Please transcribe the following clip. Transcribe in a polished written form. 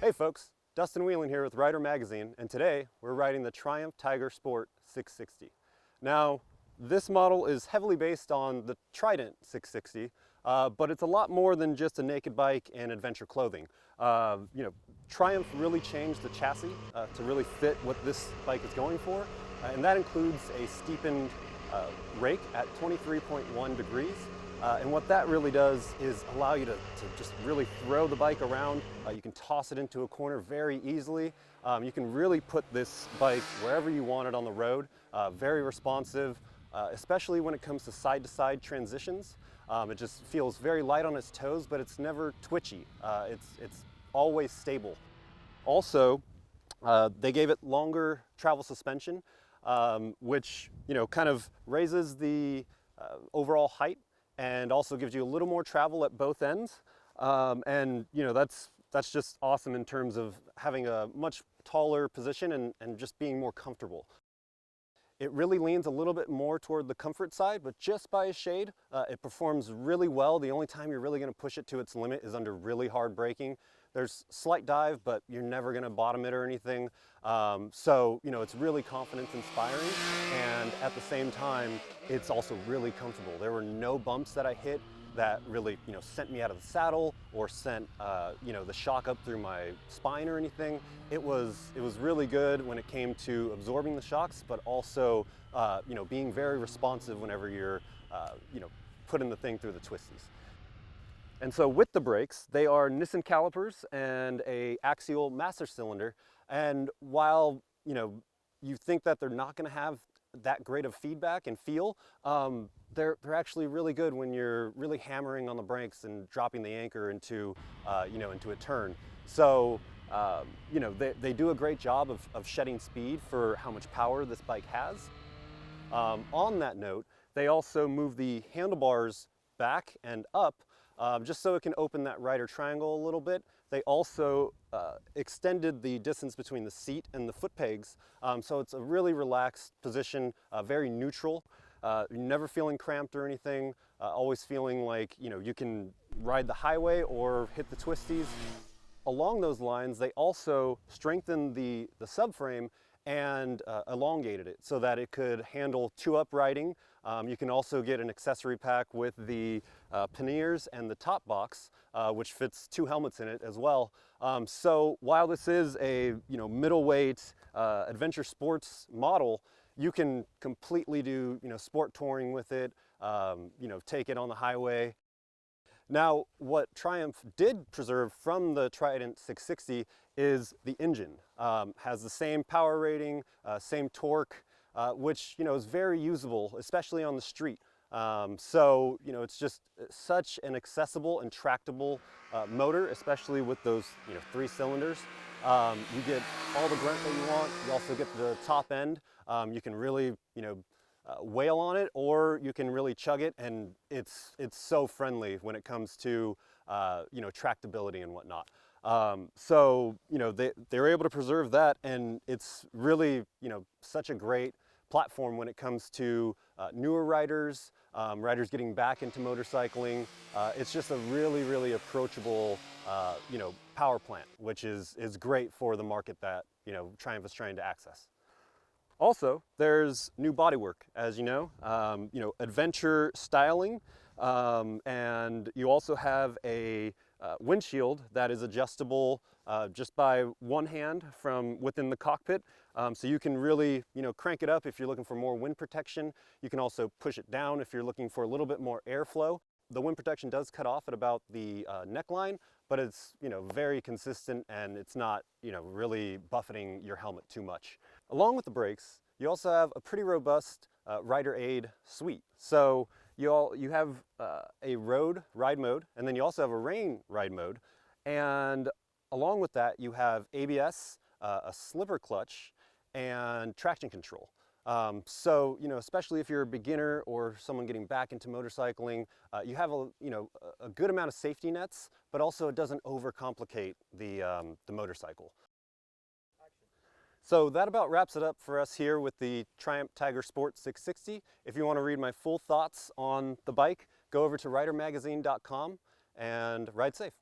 Hey folks, Dustin Whelan here with Rider Magazine, and today we're riding the Triumph Tiger Sport 660. Now, this model is heavily based on the Trident 660, but it's a lot more than just a naked bike and adventure clothing. Triumph really changed the chassis to really fit what this bike is going for, and that includes a steepened rake at 23.1 degrees. And what that really does is allow you to just really throw the bike around. You can toss it into a corner very easily. You can really put this bike wherever you want it on the road. Very responsive, especially when it comes to side-to-side transitions. It just feels very light on its toes, but it's never twitchy. It's always stable. Also, they gave it longer travel suspension, which kind of raises the overall height and also gives you a little more travel at both ends. That's just awesome in terms of having a much taller position and just being more comfortable. It really leans a little bit more toward the comfort side, but just by a shade. It performs really well. The only time you're really going to push it to its limit is under really hard braking. There's slight dive, but you're never going to bottom it or anything. It's really confidence inspiring, and at the same time, it's also really comfortable. There were no bumps that I hit that really, sent me out of the saddle or sent, the shock up through my spine or anything. It was really good when it came to absorbing the shocks, but also, being very responsive whenever you're, putting the thing through the twisties. And so with the brakes, they are Nissin calipers and a axial master cylinder. And while, you think that they're not going to have that great of feedback and feel, they're actually really good when you're really hammering on the brakes and dropping the anchor into, into a turn. So, they do a great job of shedding speed for how much power this bike has. On that note, they also move the handlebars back and up just so it can open that rider triangle a little bit. They also extended the distance between the seat and the foot pegs, so it's a really relaxed position, very neutral. You're never feeling cramped or anything, always feeling like you can ride the highway or hit the twisties. Along those lines, they also strengthened the subframe and elongated it so that it could handle two-up riding. You can also get an accessory pack with the panniers and the top box, which fits two helmets in it as well. So while this is a middleweight adventure sports model, you can completely do sport touring with it. Take it on the highway. Now, what Triumph did preserve from the Trident 660 is the engine. Has the same power rating, same torque, which is very usable, especially on the street. It's just such an accessible and tractable motor, especially with those 3 cylinders. You get all the grunt that you want. You also get the top end. You can really wail on it, or you can really chug it, and it's so friendly when it comes to tractability and whatnot. They were able to preserve that, and it's really such a great platform when it comes to newer riders, riders getting back into motorcycling. It's just a really approachable power plant, which is great for the market that Triumph is trying to access. Also, there's new bodywork, as you know, adventure styling, and you also have a windshield that is adjustable just by one hand from within the cockpit. So you can really, crank it up if you're looking for more wind protection. You can also push it down if you're looking for a little bit more airflow. The wind protection does cut off at about the neckline, but it's, very consistent, and it's not, really buffeting your helmet too much. Along with the brakes, you also have a pretty robust rider aid suite. So you have a road ride mode, and then you also have a rain ride mode. And along with that, you have ABS, a slipper clutch, and traction control. Especially if you're a beginner or someone getting back into motorcycling, you have a good amount of safety nets, but also it doesn't overcomplicate the motorcycle. So that about wraps it up for us here with the Triumph Tiger Sport 660. If you want to read my full thoughts on the bike, go over to ridermagazine.com and ride safe.